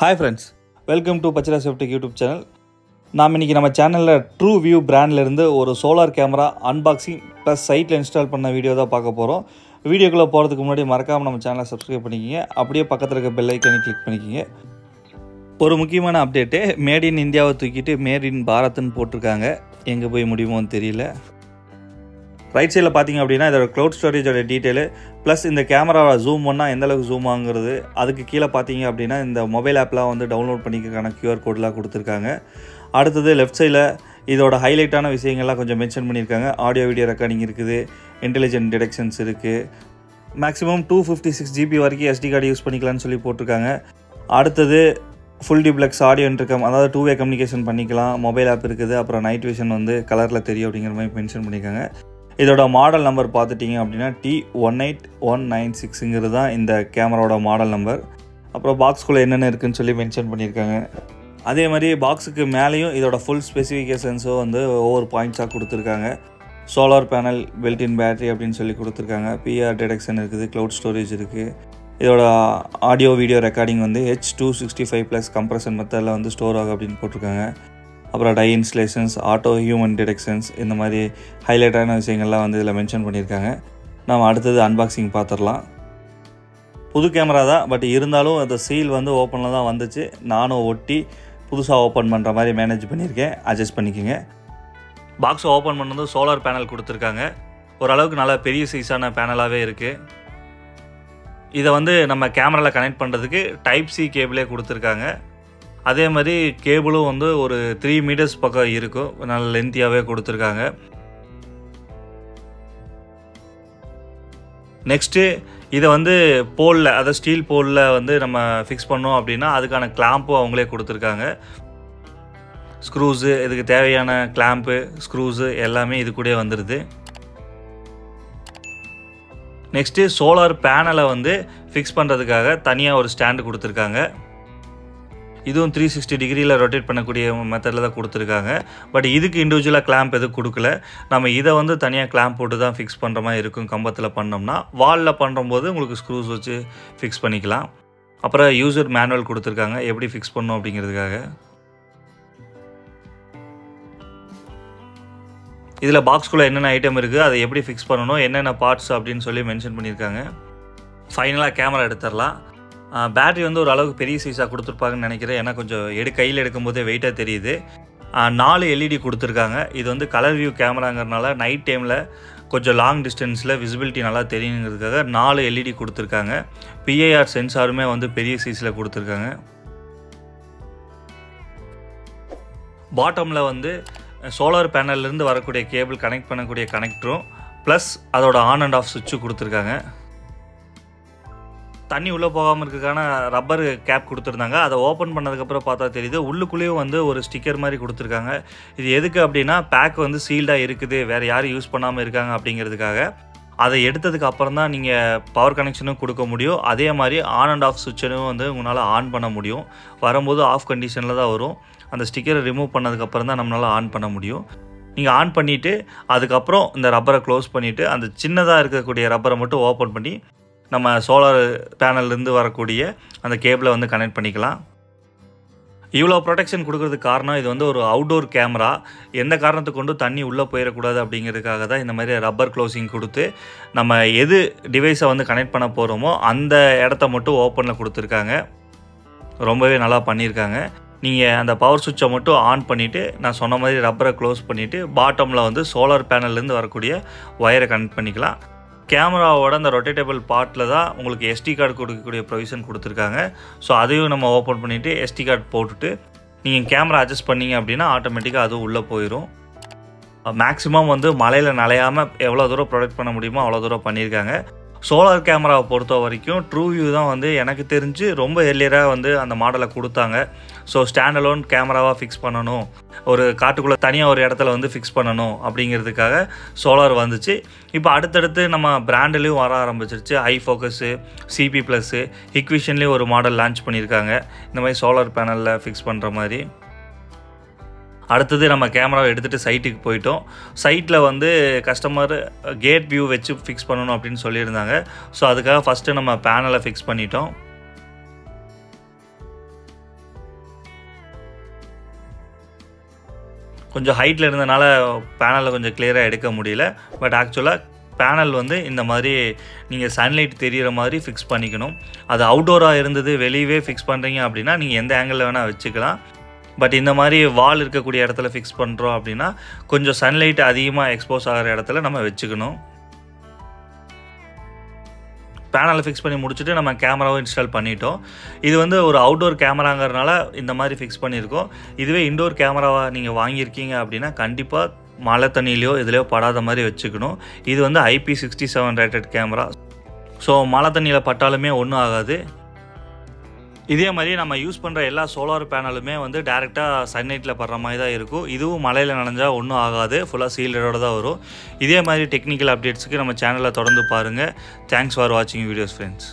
Hi friends, welcome to Pachira Safety YouTube channel. நாம் இன்னைக்கு நம்ம சேனல்ல Trueview பிராண்ட்ல இருந்து ஒரு சோலார் கேமரா அன்பாக்சிங் ப்ளஸ் சைட்ல இன்ஸ்டால் பண்ண வீடியோ தான் பார்க்க போறோம். வீடியோக்குள்ள போறதுக்கு முன்னாடி மறக்காம நம்ம சேனலை Subscribe பண்ணிக்கங்க. அப்படியே பக்கத்துல இருக்க பெல் ஐகானை கிளிக் பண்ணிக்கங்க. ஒரு முக்கியமான அப்டேட், மேட் இன் இந்தியாவை தூக்கிட்டு மேட் இன் பாரத்னு போட்டுருக்காங்க. எங்க போய் முடியுமோன்னு தெரியல. ரைட் சைடில் பார்த்தீங்க அப்படின்னா இதோட க்ளவுட் ஸ்டோரேஜோட டீட்டெயிலு ப்ளஸ் இந்த கேமராவை ஜூம் பண்ணால் எந்தளவுக்கு ஜூம் ஆகுங்கிறது, அதுக்கு கீழே பார்த்தீங்க அப்படின்னா இந்த மொபைல் ஆப்லாம் வந்து டவுன்லோட் பண்ணிக்கிறதுக்கான QR கோடெலாம் கொடுத்துருக்காங்க. அடுத்தது லெஃப்ட் சைடில் இதோட ஹைலைட்டான விஷயங்கள்லாம் கொஞ்சம் மென்ஷன் பண்ணியிருக்காங்க. ஆடியோ வீடியோ ரெக்கார்டிங் இருக்குது, இன்டெலிஜென்ட் டிடெக்ஷன்ஸ் இருக்குது, மேக்ஸிமம் 256 GB வரைக்கும் SD கார்டு யூஸ் பண்ணிக்கலாம்னு சொல்லி போட்டிருக்காங்க. அடுத்தது ஃபுல் டிப்ளெக்ஸ் ஆடியோ இன்டர்கம், அதாவது 2-வே கம்யூனிகேஷன் பண்ணிக்கலாம், மொபைல் ஆப் இருக்குது, அப்புறம் நைட் விஷன் வந்து கலரில் தெரியும் அப்படிங்கிற மாதிரி மென்ஷன் பண்ணியிருக்காங்க. இதோட மாடல் நம்பர் பார்த்துட்டிங்க அப்படின்னா T18196ங்கிறது தான் இந்த கேமராவோட மாடல் நம்பர். அப்புறம் பாக்ஸ்குள்ளே என்னென்ன இருக்குதுன்னு சொல்லி மென்ஷன் பண்ணியிருக்காங்க. அதே மாதிரி பாக்ஸுக்கு மேலேயும் இதோட ஃபுல் ஸ்பெசிஃபிகேஷன்ஸும் வந்து ஒவ்வொரு பாயிண்ட்ஸாக கொடுத்துருக்காங்க. சோலார் பேனல், பில்ட்-இன் பேட்டரி அப்படின்னு சொல்லி கொடுத்துருக்காங்க. PR டிடெக்ஷன் இருக்குது, க்ளவுட் ஸ்டோரேஜ் இருக்குது. இதோட ஆடியோ வீடியோ ரெக்கார்டிங் வந்து H265+ கம்ப்ரஷன் மெத்தடில் வந்து ஸ்டோர் ஆகும் அப்படின்னு போட்டிருக்காங்க. அப்புறம் டை இன்ஸ்டலேஷன்ஸ், ஆட்டோ ஹியூமன் டிடெக்ஷன்ஸ், இந்த மாதிரி ஹைலைட்டான விஷயங்கள்லாம் வந்து இதில் மென்ஷன் பண்ணியிருக்காங்க. நம்ம அடுத்தது அன்பாக்சிங் பார்த்துடலாம். புது கேமரா தான், பட் இருந்தாலும் அந்த சீல் வந்து ஓப்பனில் தான் வந்துச்சு. நானும் ஒட்டி புதுசாக ஓப்பன் பண்ணுற மாதிரி மேனேஜ் பண்ணியிருக்கேன், அட்ஜஸ்ட் பண்ணிக்கோங்க. பாக்ஸை ஓப்பன் பண்ணது சோலார் பேனல் கொடுத்துருக்காங்க. ஓரளவுக்கு நல்லா பெரிய சைஸான பேனலாகவே இருக்குது. இதை வந்து நம்ம கேமராவில் கனெக்ட் பண்ணுறதுக்கு Type-C கேபிளே கொடுத்துருக்காங்க. அதே மாதிரி கேபிளும் வந்து ஒரு 3 மீட்டர்ஸ் பக்கம் இருக்கும், நல்ல லென்த்தியாகவே கொடுத்துருக்காங்க. நெக்ஸ்ட்டு இதை வந்து போலில், அதாவது ஸ்டீல் போலில் வந்து நம்ம ஃபிக்ஸ் பண்ணோம் அப்படின்னா அதுக்கான கிளாம்பும் அவங்களே கொடுத்துருக்காங்க. ஸ்க்ரூஸு, இதுக்கு தேவையான கிளாம்ப்பு, ஸ்க்ரூஸு எல்லாமே இது கூட வந்துடுது. நெக்ஸ்ட்டு சோலார் பேனலை வந்து ஃபிக்ஸ் பண்ணுறதுக்காக தனியாக ஒரு ஸ்டாண்டு கொடுத்துருக்காங்க. இதுவும் 360 டிகிரியில் ரொட்டேட் பண்ணக்கூடிய மெத்தடில் தான் கொடுத்துருக்காங்க. பட் இதுக்கு இண்டிவிஜுவலாக கிளாம்ப் எதுவும் கொடுக்கல. நம்ம இதை வந்து தனியாக கிளாம்ப் போட்டு தான் ஃபிக்ஸ் பண்ணுற மாதிரி இருக்கும். கம்பத்தில் பண்ணோம்னா வாலில் பண்ணும்போது உங்களுக்கு ஸ்க்ரூஸ் வச்சு ஃபிக்ஸ் பண்ணிக்கலாம். அப்புறம் யூசர் மேனுவல் கொடுத்துருக்காங்க எப்படி ஃபிக்ஸ் பண்ணணும் அப்படிங்கிறதுக்காக. இதில் பாக்ஸ்குள்ளே என்னென்ன ஐட்டம் இருக்குது, அதை எப்படி ஃபிக்ஸ் பண்ணணும், என்னென்ன பார்ட்ஸ் அப்படின்னு சொல்லி மென்ஷன் பண்ணியிருக்காங்க. ஃபைனலாக கேமரா எடுத்துடலாம். பேட்ரி வந்து ஒரு அளவுக்கு பெரிய சைஸாக கொடுத்துருப்பாங்கன்னு நினைக்கிறேன். ஏன்னா கொஞ்சம் கையில் எடுக்கும்போதே வெயிட்டாக தெரியுது. 4 LED கொடுத்துருக்காங்க. இது வந்து கலர் வியூ கேமராங்கிறதுனால நைட் டைமில் கொஞ்சம் லாங் டிஸ்டன்ஸில் விசிபிலிட்டி நல்லா தெரியுங்கிறதுக்காக 4 LED கொடுத்துருக்காங்க. PIR சென்சாருமே வந்து பெரிய சைஸில் கொடுத்துருக்காங்க. பாட்டமில் வந்து சோலார் பேனல்லேருந்து வரக்கூடிய கேபிள் கனெக்ட் பண்ணக்கூடிய கனெக்டரும் ப்ளஸ் அதோட ஆன் அண்ட் ஆஃப் சுவிட்சு கொடுத்துருக்காங்க. தண்ணி உள்ளே போகாமல் இருக்கிறதுக்கான ரப்பர் கேப் கொடுத்துருந்தாங்க. அதை ஓப்பன் பண்ணதுக்கப்புறம் பார்த்தா தெரியுது உள்ளுக்குள்ளேயும் வந்து ஒரு ஸ்டிக்கர் மாதிரி கொடுத்துருக்காங்க. இது எதுக்கு அப்படின்னா பேக் வந்து சீல்டாக இருக்குது, வேறு யாரும் யூஸ் பண்ணாமல் இருக்காங்க அப்படிங்கிறதுக்காக. அதை எடுத்ததுக்கு அப்புறம் தான் நீங்கள் பவர் கனெக்ஷனும் கொடுக்க முடியும். அதே மாதிரி ஆன் அண்ட் ஆஃப் சுவிட்சனும் வந்து உங்களால் ஆன் பண்ண முடியும். வரும்போது ஆஃப் கண்டிஷனில் தான் வரும். அந்த ஸ்டிக்கரை ரிமூவ் பண்ணதுக்கப்புறம் தான் நம்மளால் ஆன் பண்ண முடியும். நீங்கள் ஆன் பண்ணிவிட்டு அதுக்கப்புறம் இந்த ரப்பரை க்ளோஸ் பண்ணிவிட்டு அந்த சின்னதாக இருக்கக்கூடிய ரப்பரை மட்டும் ஓப்பன் பண்ணி நம்ம சோலார் பேனல்லேருந்து வரக்கூடிய அந்த கேபிளை வந்து கனெக்ட் பண்ணிக்கலாம். இவ்வளோ ப்ரொடெக்ஷன் கொடுக்கறதுக்கு காரணம், இது வந்து ஒரு அவுட்டோர் கேமரா. எந்த காரணத்துக்கு கொண்டு தண்ணி உள்ளே போயிடக்கூடாது அப்படிங்கிறதுக்காக தான் இந்த மாதிரி ரப்பர் க்ளோசிங் கொடுத்து நம்ம எது டிவைஸை வந்து கனெக்ட் பண்ண போகிறோமோ அந்த இடத்த மட்டும் ஓப்பனில் கொடுத்துருக்காங்க. ரொம்பவே நல்லா பண்ணியிருக்காங்க. நீங்கள் அந்த பவர் சுவிட்சை மட்டும் ஆன் பண்ணிவிட்டு நான் சொன்ன மாதிரி ரப்பரை க்ளோஸ் பண்ணிவிட்டு பாட்டமில் வந்து சோலார் பேனல்லேருந்து வரக்கூடிய ஒயரை கனெக்ட் பண்ணிக்கலாம். கேமராவோட அந்த ரொட்டேட்டபிள் பார்ட்டில் தான் உங்களுக்கு SD கார்டு கொடுக்கக்கூடிய ப்ரொவிஷன் கொடுத்துருக்காங்க. ஸோ அதையும் நம்ம ஓப்பன் பண்ணிவிட்டு SD கார்டு போட்டுட்டு நீங்கள் கேமரா அட்ஜஸ்ட் பண்ணிங்க அப்படின்னா ஆட்டோமேட்டிக்காக அதுவும் உள்ளே போயிடும். மேக்ஸிமம் வந்து மழையில் நனையாமல் எவ்வளோ தூரம் ப்ரொடெக்ட் பண்ண முடியுமோ அவ்வளோ தூரம் பண்ணியிருக்காங்க. சோலார் கேமராவை பொறுத்த வரைக்கும் Trueview தான் வந்து எனக்கு தெரிஞ்சு ரொம்ப எர்லியராக வந்து அந்த மாடலை கொடுத்தாங்க. ஸோ ஸ்டாண்ட் அலோன் கேமராவாக ஃபிக்ஸ் பண்ணணும், ஒரு காட்டுக்குள்ளே தனியாக ஒரு இடத்துல வந்து ஃபிக்ஸ் பண்ணணும் அப்படிங்கிறதுக்காக சோலார் வந்துச்சு. இப்போ அடுத்தடுத்து நம்ம பிராண்ட்லேயும் வர ஆரம்பிச்சிருச்சு. ஹை ஃபோக்கஸு, CP+, ஹிக்விஷன்லேயும் ஒரு மாடல் லான்ச் பண்ணியிருக்காங்க இந்த மாதிரி சோலார் பேனலில் ஃபிக்ஸ் பண்ணுற மாதிரி. அடுத்தது நம்ம கேமராவை எடுத்துகிட்டு சைட்டுக்கு போயிட்டோம். சைட்டில் வந்து கஸ்டமர் கேட் வியூ வச்சு ஃபிக்ஸ் பண்ணணும் அப்படின்னு சொல்லியிருந்தாங்க. ஸோ அதுக்காக ஃபஸ்ட்டு நம்ம பேனலை ஃபிக்ஸ் பண்ணிட்டோம். கொஞ்சம் ஹைட்டில் இருந்தனால பேனலை கொஞ்சம் கிளியராக எடுக்க முடியல. பட் ஆக்சுவலாக பேனல் வந்து இந்த மாதிரி நீங்கள் சன்லைட் தெரிகிற மாதிரி ஃபிக்ஸ் பண்ணிக்கணும். அது அவுட்டோராக இருந்தது வெளியவே ஃபிக்ஸ் பண்ணுறீங்க அப்படின்னா நீங்கள் எந்த ஆங்கிளில் வேணால் வச்சுக்கலாம். பட் இந்த மாதிரி வால் இருக்கக்கூடிய இடத்துல ஃபிக்ஸ் பண்ணுறோம் அப்படின்னா கொஞ்சம் சன்லைட் அதிகமாக எக்ஸ்போஸ் ஆகிற இடத்துல நம்ம வச்சுக்கணும். பேனலை ஃபிக்ஸ் பண்ணி முடிச்சுட்டு நம்ம கேமராவை இன்ஸ்டால் பண்ணிட்டோம். இது வந்து ஒரு அவுட்டோர் கேமராங்கிறதுனால இந்த மாதிரி ஃபிக்ஸ் பண்ணியிருக்கோம். இதுவே இன்டோர் கேமராவை நீங்கள் வாங்கியிருக்கீங்க அப்படின்னா கண்டிப்பாக மழை தண்ணியிலையோ இதுலையோ படாத மாதிரி வச்சுக்கணும். இது வந்து IP67 ரேட்டட் கேமரா. ஸோ மழை தண்ணியில் பட்டாலுமே ஒன்றும் ஆகாது. இதே மாதிரி நம்ம யூஸ் பண்ணுற எல்லா சோலார் பேனலுமே வந்து டேரெக்டாக சன்லைட்டில் படுற மாதிரி தான் இருக்கும். இதுவும் மழையில் நனைஞ்சால் ஒன்றும் ஆகாது, ஃபுல்லாக சீல்டோடு தான் வரும். இதே மாதிரி டெக்னிக்கல் அப்டேட்ஸுக்கு நம்ம சேனலில் தொடர்ந்து பாருங்கள். தேங்க்ஸ் ஃபார் வாட்சிங் வீடியோஸ் ஃப்ரெண்ட்ஸ்.